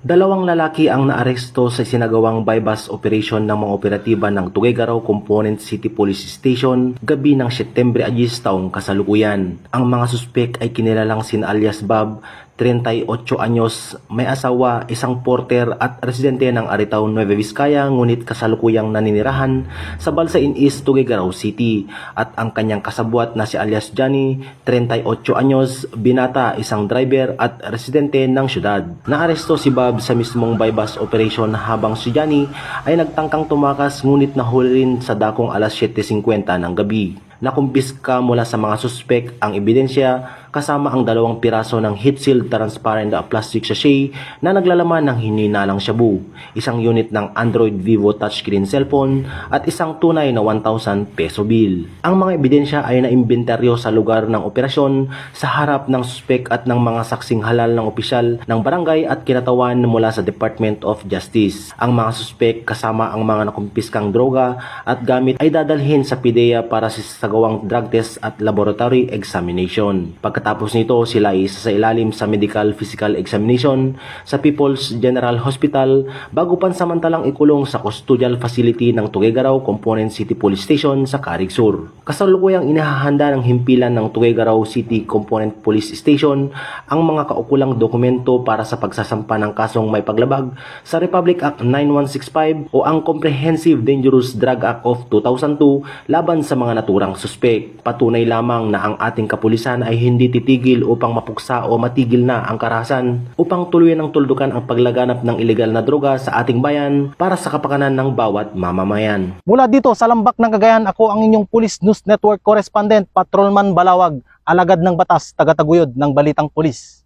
Dalawang lalaki ang naaresto sa sinagawang bypass operation ng mga operatiba ng Tuguegarao Component City Police Station gabi ng Setyembre 10 taong kasalukuyan. Ang mga suspek ay kinilalang sina alias Bob, 38 anyos, may asawa, isang porter at residente ng Aritaw, Nueva Vizcaya ngunit kasalukuyang naninirahan sa Balsain East, Tuguegarao City, at ang kanyang kasabwat na si alias Johnny, 38 anyos, binata, isang driver at residente ng syudad. Naaresto si Bob sa mismong bypass operation habang si Johnny ay nagtangkang tumakas ngunit nahuli rin sa dakong alas 7:50 ng gabi. Nakumpiska mula sa mga suspek ang ebidensya kasama ang 2 piraso ng heat sealed transparent plastic sachet na naglalaman ng hininalang shabu, isang unit ng Android Vivo touchscreen cellphone at isang tunay na 1,000 peso bill. Ang mga ebidensya ay naimbentaryo sa lugar ng operasyon sa harap ng suspek at ng mga saksing halal ng opisyal ng barangay at kinatawan mula sa Department of Justice. Ang mga suspek kasama ang mga nakumpiskang droga at gamit ay dadalhin sa PIDEA para sa sagawang drug test at laboratory examination. Pagkatapos nito, sila ay isasailalim sa medical physical examination sa People's General Hospital bago pansamantalang ikulong sa custodial facility ng Tuguegarao Component City Police Station sa Carig Sur. Kasalukuyang inihahanda ng himpilan ng Tuguegarao City Component Police Station ang mga kaukulang dokumento para sa pagsasampa ng kasong may paglabag sa Republic Act 9165 o ang Comprehensive Dangerous Drug Act of 2002 laban sa mga naturang suspek. Patunay lamang na ang ating kapulisan ay hindi titigil upang mapuksa o matigil na ang karahasan upang tuluyan ng tuldukan ang paglaganap ng ilegal na droga sa ating bayan para sa kapakanan ng bawat mamamayan. Mula dito sa Lambak ng Cagayan, ako ang inyong Police News Network Correspondent, Patrolman Balawag, alagad ng batas, taga-taguyod ng Balitang Pulis.